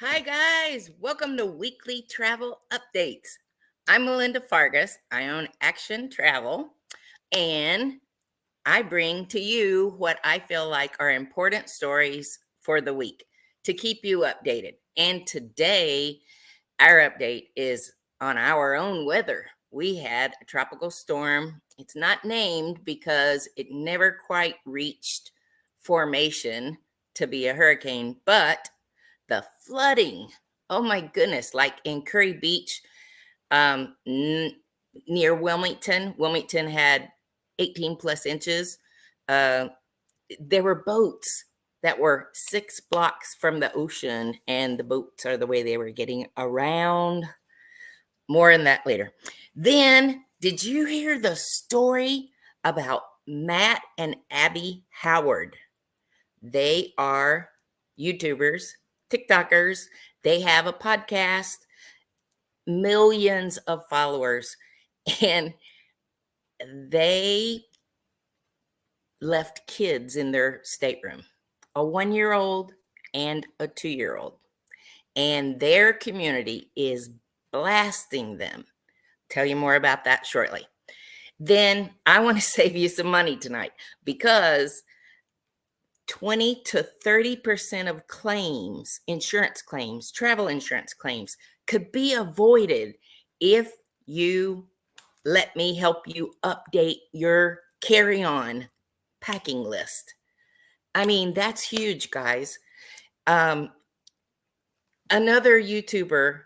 Hi, guys. Welcome to Weekly Travel Updates. I'm Melinda Fargas. I own Action Travel, and I bring to you what I feel like are important stories for the week to keep you updated. And today, our update is on our own weather. We had a tropical storm. It's not named because it never quite reached formation to be a hurricane, but the flooding, oh my goodness, like in Curry Beach, near Wilmington had 18 plus inches. Uh, there were boats that were 6 blocks from the ocean, and the boats are the way they were getting around. More on that later. Then, did you hear the story about Matt and Abby Howard? They are YouTubers, TikTokers. They have a podcast, millions of followers, and they left kids in their stateroom, a 1-year-old and a 2-year-old. And their community is blasting them. Tell you more about that shortly. Then I want to save you some money tonight because 20 to 30% of claims, insurance claims, travel insurance claims, could be avoided if you let me help you update your carry-on packing list. I mean, that's huge, guys. Another YouTuber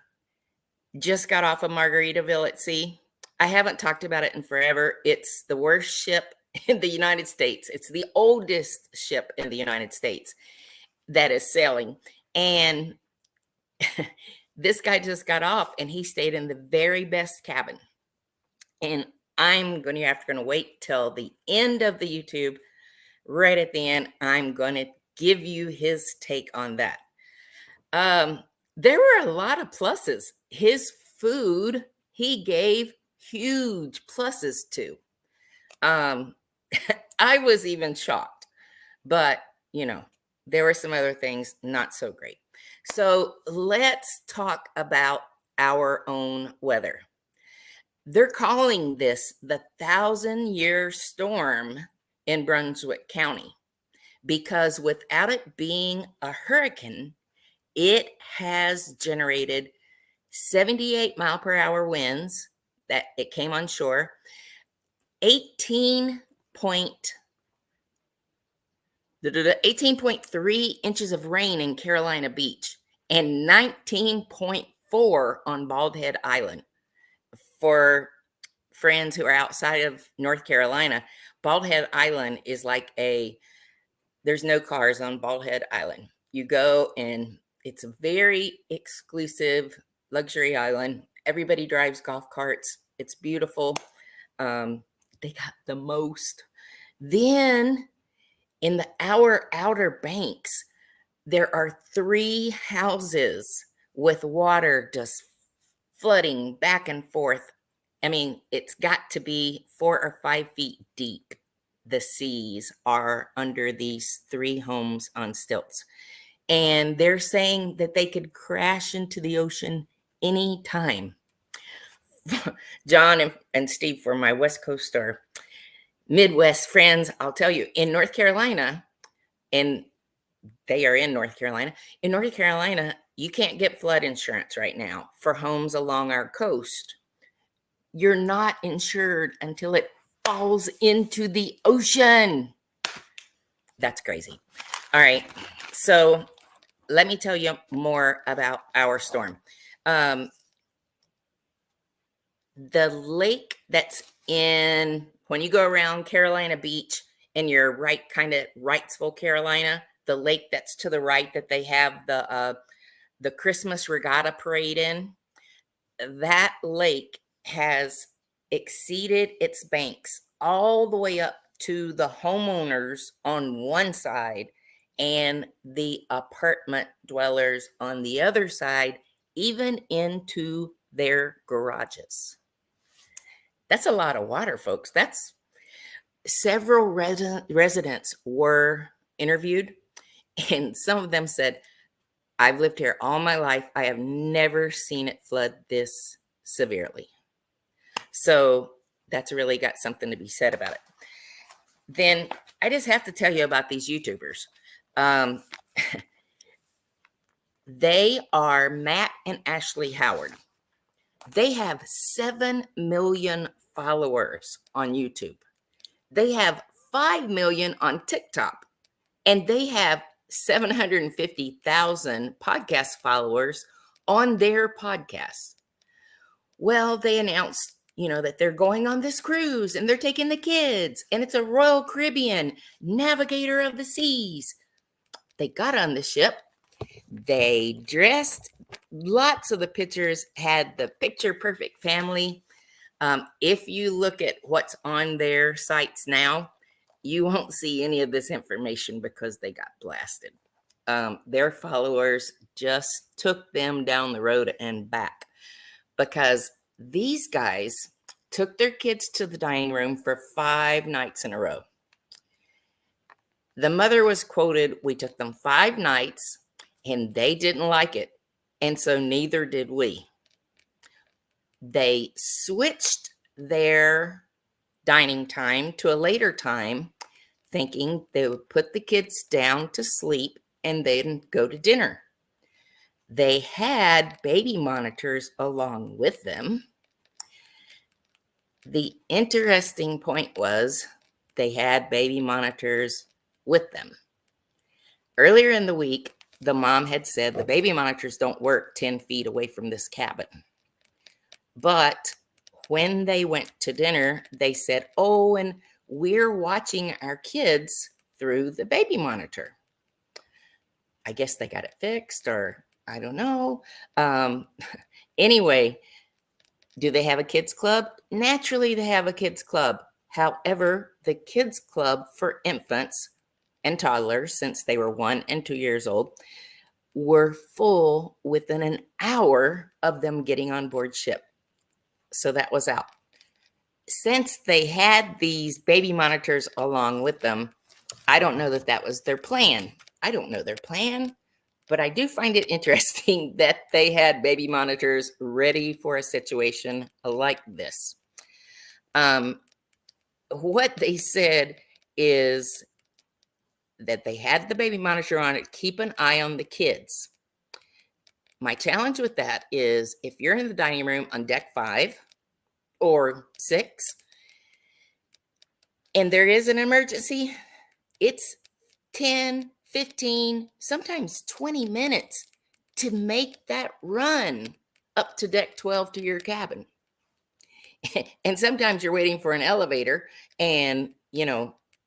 just got off of Margaritaville at sea. I haven't talked about it in forever. It's the worst ship in the United States. It's the oldest ship in the United States that is sailing. And this guy just got off and he stayed in the very best cabin. And I'm going to wait till the end of the YouTube. Right at the end, I'm going to give you his take on that. There were a lot of pluses. His food, he gave huge pluses to. I was even shocked, but there were some other things not so great. So let's talk about our own weather. They're calling this the 1,000-year storm in Brunswick County because without it being a hurricane, it has generated 78 mile per hour winds that it came on shore, 18.3 inches of rain in Carolina Beach, and 19.4 on Bald Head Island. For friends who are outside of North Carolina, Bald Head Island is like there's no cars on Bald Head Island. You go and it's a very exclusive luxury island. Everybody drives golf carts. It's beautiful. They got the most. Then in our Outer Banks, there are 3 houses with water just flooding back and forth. I mean, it's got to be 4 or 5 feet deep. The seas are under these 3 homes on stilts. And they're saying that they could crash into the ocean anytime. John and Steve, for my West Coast or Midwest friends, I'll tell you, in North Carolina, and they are in North Carolina, you can't get flood insurance right now for homes along our coast. You're not insured until it falls into the ocean. That's crazy. All right. So let me tell you more about our storm. The lake that's when you go around Carolina Beach and you're right, kind of Wrightsville, Carolina, the lake that's to the right that they have the Christmas regatta parade in, that lake has exceeded its banks all the way up to the homeowners on one side and the apartment dwellers on the other side, even into their garages. That's a lot of water, folks. That's several residents were interviewed, and some of them said I've lived here all my life. I have never seen it flood this severely. So that's really got something to be said about it. Then I just have to tell you about these YouTubers. Um, they are Matt and Ashley Howard. They have 7 million followers on YouTube. They have 5 million on TikTok. And they have 750,000 podcast followers on their podcast. Well, they announced, that they're going on this cruise and they're taking the kids, and it's a Royal Caribbean Navigator of the Seas. They got on the ship. They dressed. Lots of the pictures had the picture perfect family. If you look at what's on their sites now, you won't see any of this information because they got blasted. Their followers just took them down the road and back because these guys took their kids to the dining room for 5 nights in a row. The mother was quoted, "We took them 5 nights and they didn't like it. And so neither did we." They switched their dining time to a later time, thinking they would put the kids down to sleep and then go to dinner. They had baby monitors along with them. The interesting point was they had baby monitors with them. Earlier in the week, the mom had said the baby monitors don't work 10 feet away from this cabin. But when they went to dinner, they said, "Oh, and we're watching our kids through the baby monitor." I guess they got it fixed, or I don't know. Anyway, do they have a kids club? Naturally, they have a kids club. However, the kids club for infants and toddlers, since they were 1 and 2 years old, were full within an hour of them getting on board ship. So that was out. Since they had these baby monitors along with them, I don't know that that was their plan. I don't know their plan, but I do find it interesting that they had baby monitors ready for a situation like this. What they said is that they had the baby monitor on it, keep an eye on the kids. My challenge with that is if you're in the dining room on deck 5 or 6 and there is an emergency, it's 10, 15, sometimes 20 minutes to make that run up to deck 12 to your cabin. And sometimes you're waiting for an elevator and,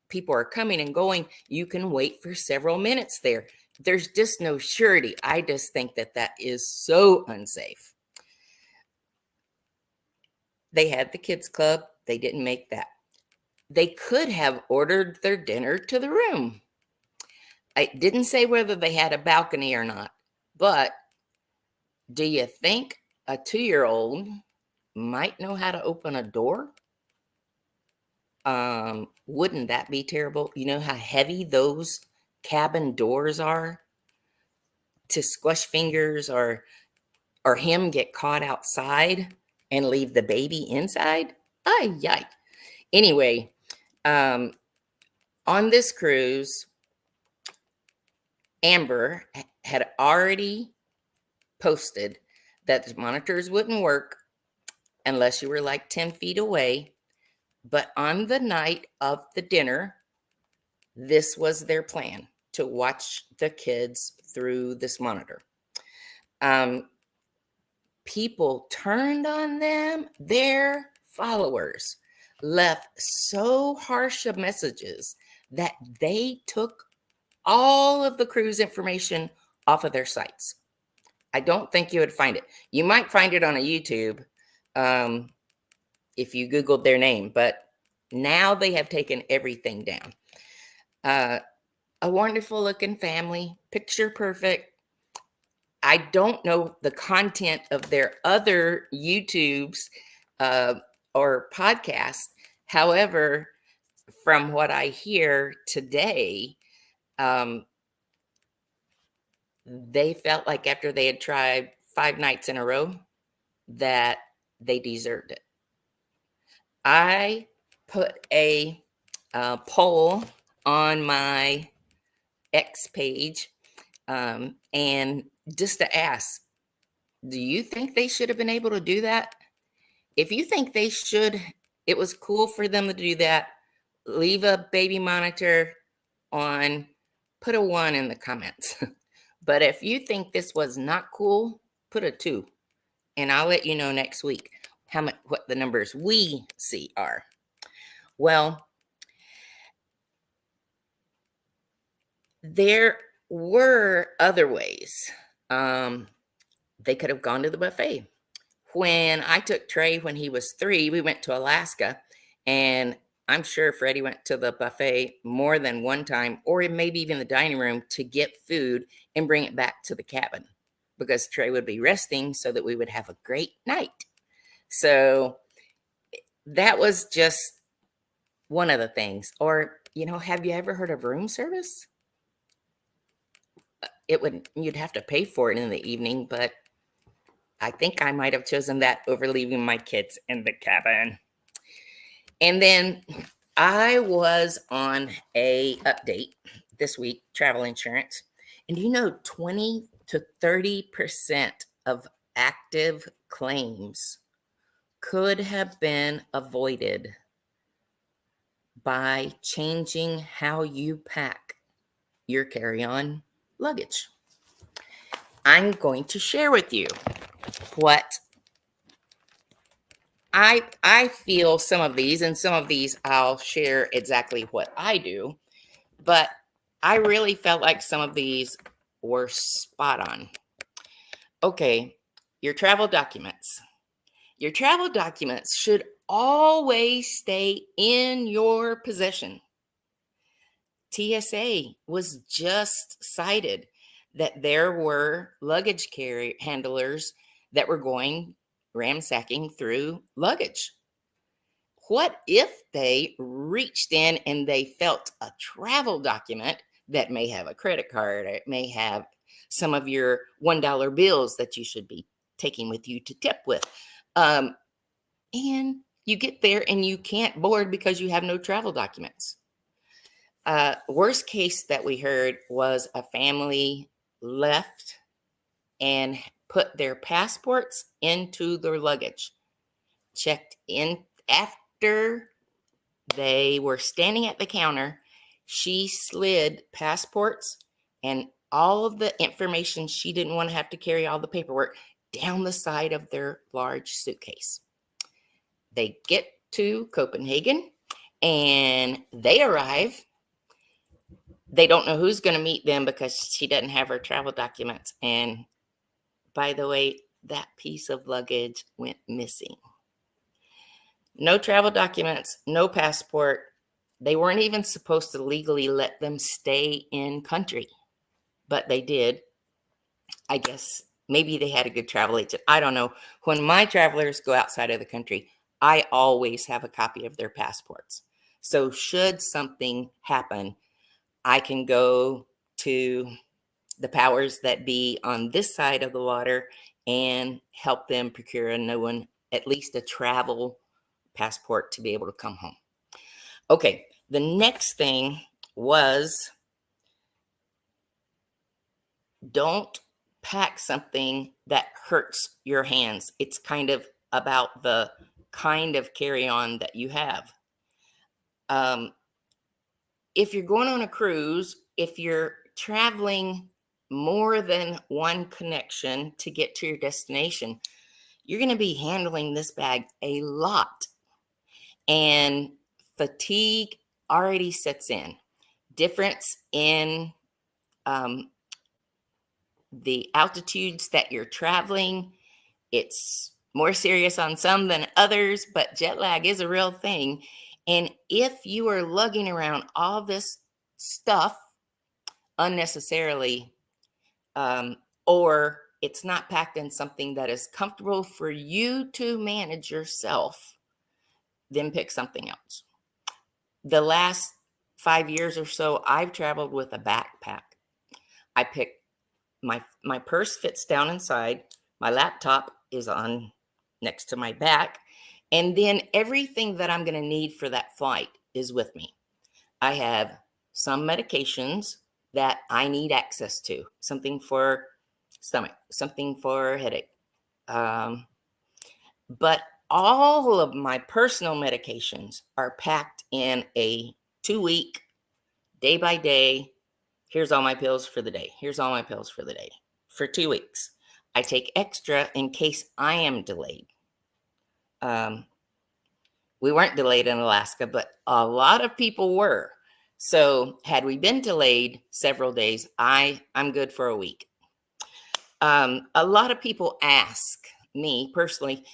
people are coming and going. You can wait for several minutes there. There's just no surety. I just think that that is so unsafe. They had the kids club. They didn't make that. They could have ordered their dinner to the room. I didn't say whether they had a balcony or not, but do you think a 2-year-old might know how to open a door? Wouldn't that be terrible? You know how heavy those cabin doors are to squash fingers or him get caught outside and leave the baby inside? Ay, yay. Anyway, on this cruise, Amber had already posted that the monitors wouldn't work unless you were like 10 feet away. But on the night of the dinner, this was their plan, to watch the kids through this monitor. People turned on them. Their followers left so harsh of messages that they took all of the cruise information off of their sites. I don't think you would find it. You might find it on a YouTube if you Googled their name, but now they have taken everything down. A wonderful looking family, picture perfect. I don't know the content of their other YouTubes or podcasts. However, from what I hear today, They felt like after they had tried 5 nights in a row that they deserved it. I put a poll on my X page, and just to ask, do you think they should have been able to do that? If you think it was cool for them to do that, leave a baby monitor on, put a 1 in the comments. But if you think this was not cool, put a 2, and I'll let you know next week what the numbers we see are. Well, there were other ways. They could have gone to the buffet. When I took Trey when he was 3, we went to Alaska, and I'm sure Freddie went to the buffet more than one time, or maybe even the dining room, to get food and bring it back to the cabin because Trey would be resting so that we would have a great night. So that was just one of the things. Or, have you ever heard of room service? You'd have to pay for it in the evening, but I think I might have chosen that over leaving my kids in the cabin. And then I was on a update this week, travel insurance, and 20 to 30% of active claims could have been avoided by changing how you pack your carry-on luggage. I'm going to share with you what I feel some of these, and some of these I'll share exactly what I do, but I really felt like some of these were spot on. Okay, your travel documents. Your travel documents should always stay in your possession. TSA was just cited that there were luggage handlers that were going ransacking through luggage. What if they reached in and they felt a travel document that may have a credit card, or it may have some of your $1 bills that you should be taking with you to tip with? And you get there and you can't board because you have no travel documents. Worst case that we heard was a family left and put their passports into their luggage, checked in after they were standing at the counter. She slid passports and all of the information she didn't want to have to carry, all the paperwork, down the side of their large suitcase. They get to Copenhagen and they arrive. They don't know who's going to meet them because she doesn't have her travel documents. And by the way, that piece of luggage went missing. No travel documents, no passport. They weren't even supposed to legally let them stay in country, but they did. I guess maybe they had a good travel agent. I don't know. When my travelers go outside of the country, I always have a copy of their passports. So should something happen, I can go to the powers that be on this side of the water and help them procure a new one, at least a travel passport, to be able to come home. Okay, the next thing was, don't pack something that hurts your hands. It's kind of about the kind of carry-on that you have. If you're going on a cruise, if you're traveling more than one connection to get to your destination, you're going to be handling this bag a lot. And fatigue already sets in. Difference in the altitudes that you're traveling. It's more serious on some than others, but jet lag is a real thing. And if you are lugging around all this stuff unnecessarily, or it's not packed in something that is comfortable for you to manage yourself, then pick something else. The last 5 years or so, I've traveled with a backpack. I picked my purse fits down inside. My laptop is on next to my back. And then everything that I'm going to need for that flight is with me. I have some medications that I need access to, something for stomach, something for headache. But all of my personal medications are packed in a 2-week, day by day. Here's all my pills for the day. Here's all my pills for the day for 2 weeks. I take extra in case I am delayed. We weren't delayed in Alaska, but a lot of people were. So had we been delayed several days, I'm good for a week. A lot of people ask me personally,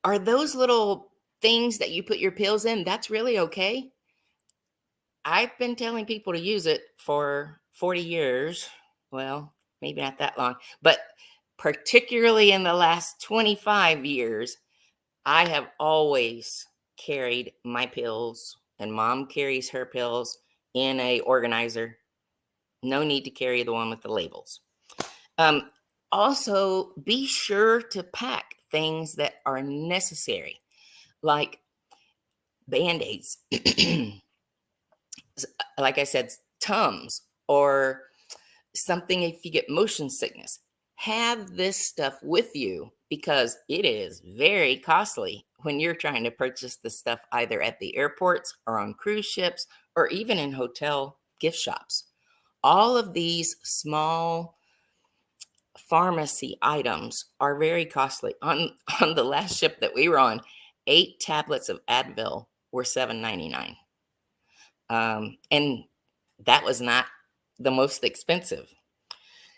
are those little things that you put your pills in, that's really okay? I've been telling people to use it for 40 years. Well, maybe not that long, but particularly in the last 25 years, I have always carried my pills, and Mom carries her pills in a organizer. No need to carry the one with the labels. Also, be sure to pack things that are necessary, like Band-Aids, like I said, Tums, or something if you get motion sickness. Have this stuff with you because it is very costly when you're trying to purchase the stuff either at the airports or on cruise ships or even in hotel gift shops. All of these small pharmacy items are very costly. On the last ship that we were on, 8 tablets of Advil were $7.99. And that was not the most expensive.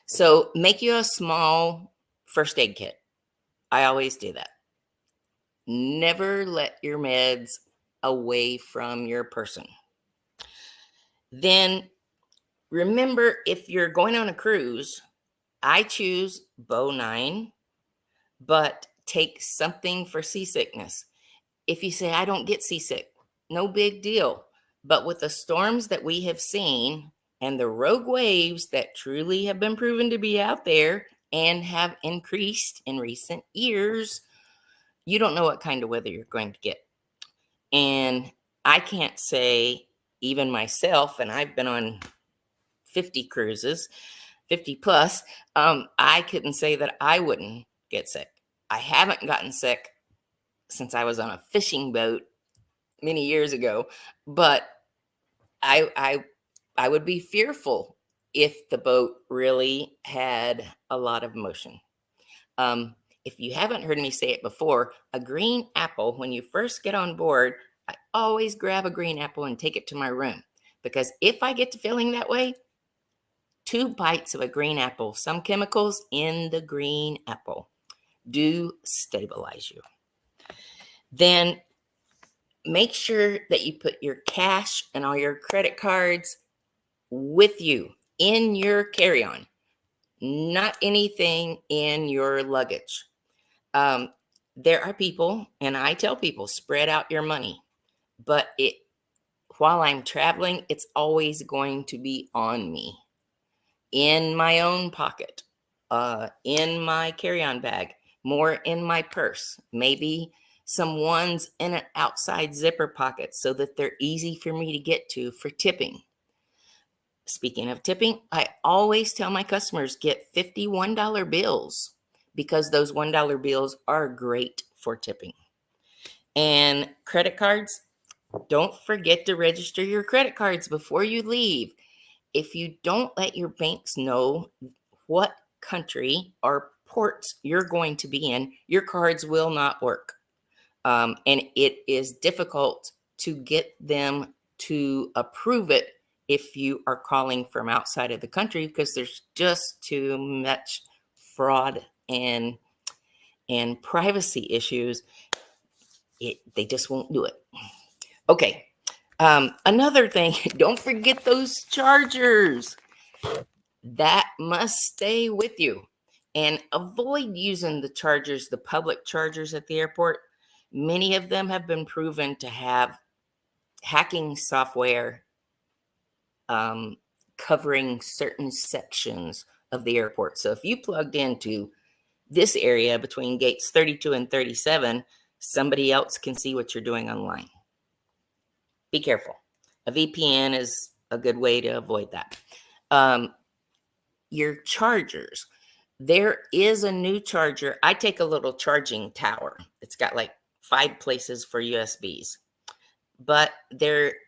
So make you a small first aid kit. I always do that. Never let your meds away from your person. Then remember, if you're going on a cruise, I choose Bow 9, but take something for seasickness. If you say, I don't get seasick, no big deal. But with the storms that we have seen and the rogue waves that truly have been proven to be out there and have increased in recent years, you don't know what kind of weather you're going to get. And I can't say, even myself, and I've been on 50 cruises, 50 plus, I couldn't say that I wouldn't get sick. I haven't gotten sick since I was on a fishing boat many years ago, but I would be fearful if the boat really had a lot of motion. If you haven't heard me say it before, a green apple, when you first get on board, I always grab a green apple and take it to my room, because if I get to feeling that way, 2 bites of a green apple, some chemicals in the green apple do stabilize you. Then make sure that you put your cash and all your credit cards with you in your carry-on, not anything in your luggage. There are people, and I tell people, spread out your money, but while I'm traveling, it's always going to be on me, in my own pocket, in my carry-on bag, more in my purse, maybe some ones in an outside zipper pocket so that they're easy for me to get to for tipping. Speaking of tipping, I always tell my customers, get $51 bills, because those $1 bills are great for tipping. And credit cards, don't forget to register your credit cards before you leave. If you don't let your banks know what country or ports you're going to be in, your cards will not work. And it is difficult to get them to approve it if you are calling from outside of the country, because there's just too much fraud and privacy issues. They just won't do it. Okay. Another thing, don't forget those chargers. That must stay with you. And avoid using the chargers, the public chargers at the airport. Many of them have been proven to have hacking software covering certain sections of the airport. So if you plugged into this area between gates 32 and 37, somebody else can see what you're doing online. Be careful. A VPN is a good way to avoid that. Your chargers. There is a new charger. I take a little charging tower. It's got like 5 places for USBs. But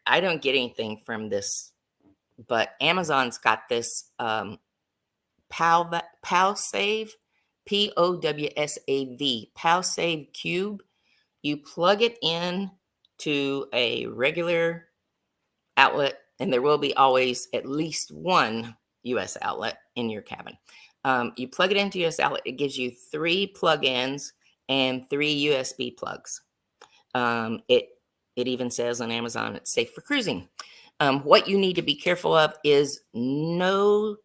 I don't get anything from this. But Amazon's got this PowSave, POWSAV, PowSave Cube. You plug it in to a regular outlet, and there will be always at least one US outlet in your cabin. You plug it into US outlet, it gives you 3 plug-ins and 3 USB plugs. It even says on Amazon it's safe for cruising. What you need to be careful of is nothing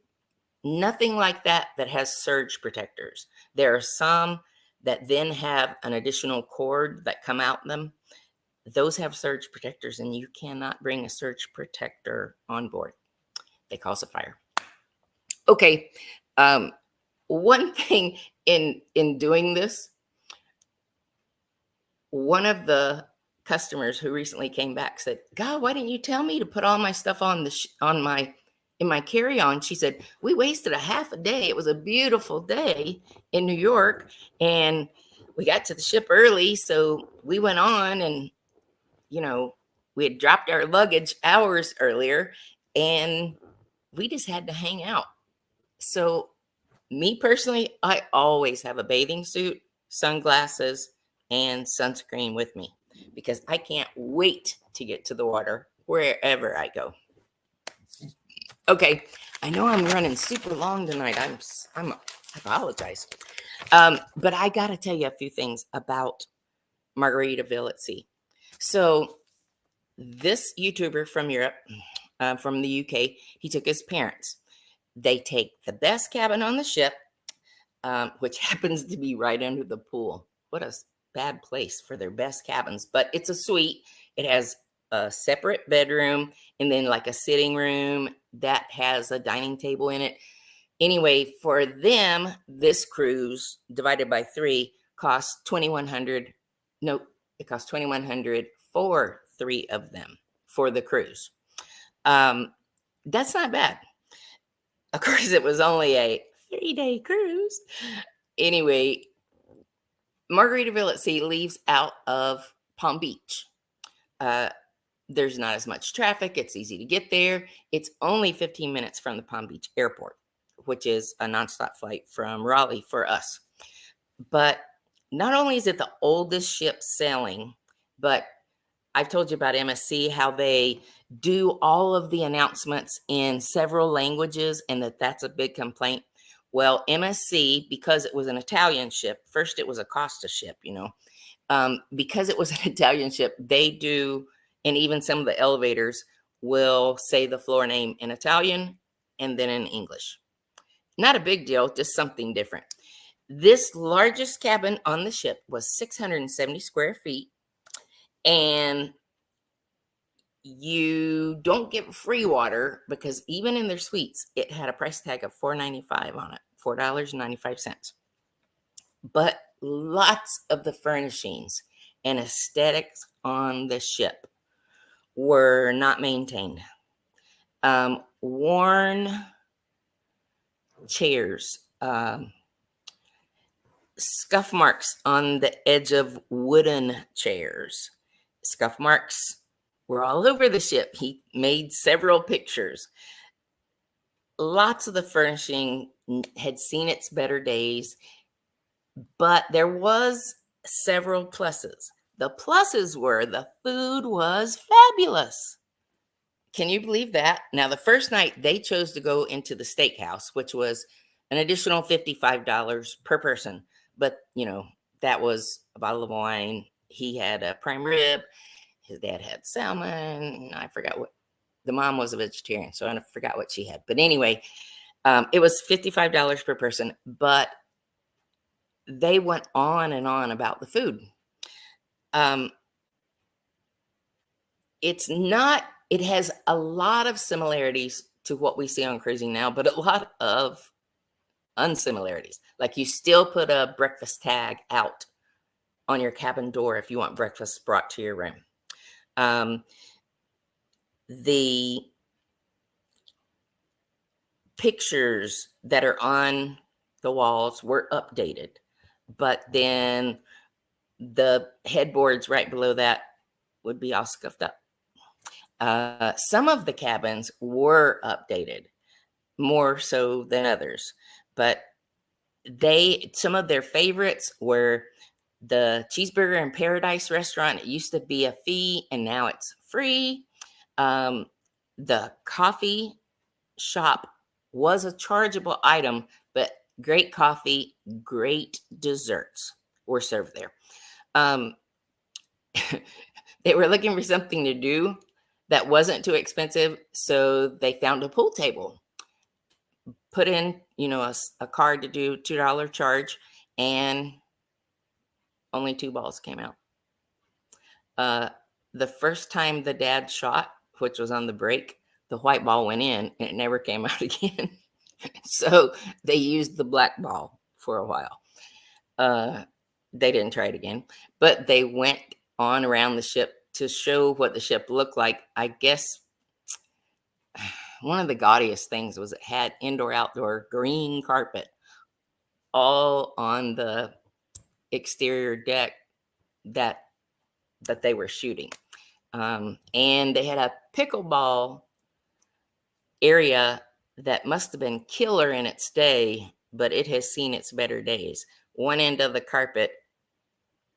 like that has surge protectors. There are some that then have an additional cord that come out them. Those have surge protectors, and you cannot bring a surge protector on board. They cause a fire. Okay, one thing in doing this, one of the customers who recently came back said, "God, why didn't you tell me to put all my stuff on in my carry-on?" She said, "We wasted a half a day. It was a beautiful day in New York, and we got to the ship early, so we went on, and we had dropped our luggage hours earlier, and we just had to hang out." So me personally, I always have a bathing suit, sunglasses, and sunscreen with me because I can't wait to get to the water wherever I go. Okay, I know I'm running super long tonight. I apologize. But I got to tell you a few things about Margaritaville at sea. So this YouTuber from Europe, from the UK, he took his parents. They take the best cabin on the ship, which happens to be right under the pool. What a bad place for their best cabins. But it's a suite. It has a separate bedroom and then like a sitting room that has a dining table in it. Anyway, for them, this cruise divided by 3 costs $2,100. No, it costs $2,100 for 3 of them for the cruise. That's not bad. Of course, it was only a 3-day cruise. Anyway, Margaritaville at sea leaves out of Palm Beach. There's not as much traffic. It's easy to get there. It's only 15 minutes from the Palm Beach airport, which is a nonstop flight from Raleigh for us. But not only is it the oldest ship sailing, but I've told you about MSC, how they do all of the announcements in several languages, and that's a big complaint. Well, MSC, because it was an Italian ship, first it was a Costa ship, because it was an Italian ship, they do, and even some of the elevators will say the floor name in Italian and then in English. Not a big deal, just something different. This largest cabin on the ship was 670 square feet, and you don't get free water because even in their suites, it had a price tag of $4.95 on it, $4.95. But lots of the furnishings and aesthetics on the ship were not maintained. Worn chairs, scuff marks on the edge of wooden chairs. Scuff marks were all over the ship. He made several pictures. Lots of the furnishing had seen its better days, but there was several pluses. The pluses were the food was fabulous. Can you believe that? Now, the first night they chose to go into the steakhouse, which was an additional $55 per person. But, that was a bottle of wine. He had a prime rib. His dad had salmon. I forgot what. The mom was a vegetarian, so I forgot what she had. But anyway, it was $55 per person. But they went on and on about the food. It has a lot of similarities to what we see on cruising now, but a lot of unsimilarities. Like you still put a breakfast tag out on your cabin door if you want breakfast brought to your room. The pictures that are on the walls were updated, but then the headboards right below that would be all scuffed up. Some of the cabins were updated more so than others, but some of their favorites were the Cheeseburger in Paradise restaurant. It used to be a fee and now it's free. The coffee shop was a chargeable item, but great coffee, great desserts were served there. They were looking for something to do that wasn't too expensive, so they found a pool table. Put in, a card to do $2 charge, and only 2 balls came out. The first time the dad shot, which was on the break, the white ball went in and it never came out again. So they used the black ball for a while. They didn't try it again, but they went on around the ship to show what the ship looked like. I guess one of the gaudiest things was it had indoor-outdoor green carpet all on the exterior deck that they were shooting. And they had a pickleball area that must have been killer in its day, but it has seen its better days. One end of the carpet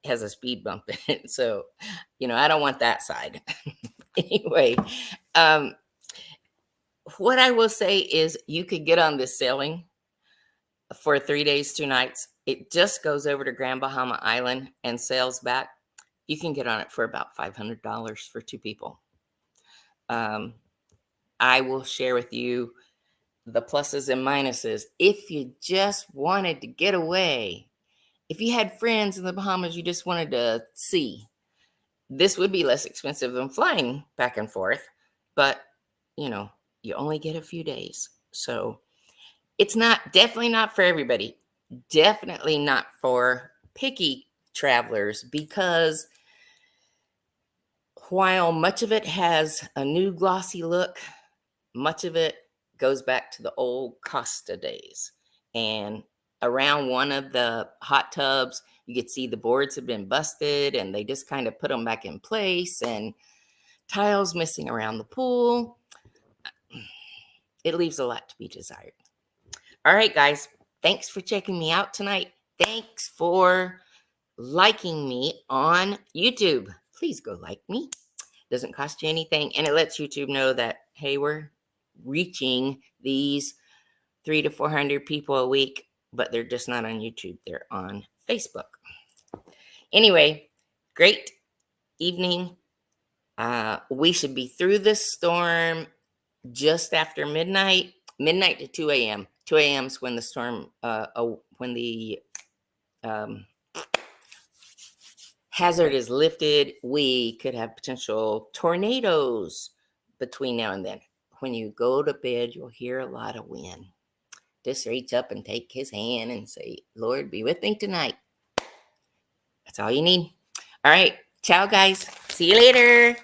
has a speed bump in it. So, I don't want that side. Anyway, what I will say is you could get on this sailing for 3 days, 2 nights. It just goes over to Grand Bahama Island and sails back. You can get on it for about $500 for 2 people. I will share with you the pluses and minuses. If you just wanted to get away, if you had friends in the Bahamas you just wanted to see, this would be less expensive than flying back and forth, but you only get a few days. So it's definitely not for everybody. Definitely not for picky travelers, because while much of it has a new glossy look, much of it goes back to the old Costa days. And around one of the hot tubs, you could see the boards have been busted and they just kind of put them back in place, and tiles missing around the pool. It leaves a lot to be desired. All right, guys, thanks for checking me out tonight. Thanks for liking me on YouTube. Please go like me. Doesn't cost you anything, and it lets YouTube know that, hey, we're reaching these 300 to 400 people a week, but they're just not on YouTube. They're on Facebook. Anyway, great evening. We should be through this storm just after midnight to 2 a.m. 2 a.m. is when the storm, when the hazard is lifted. We could have potential tornadoes between now and then. When you go to bed, you'll hear a lot of wind. Just reach up and take his hand and say, Lord, be with me tonight. That's all you need. All right. Ciao, guys. See you later.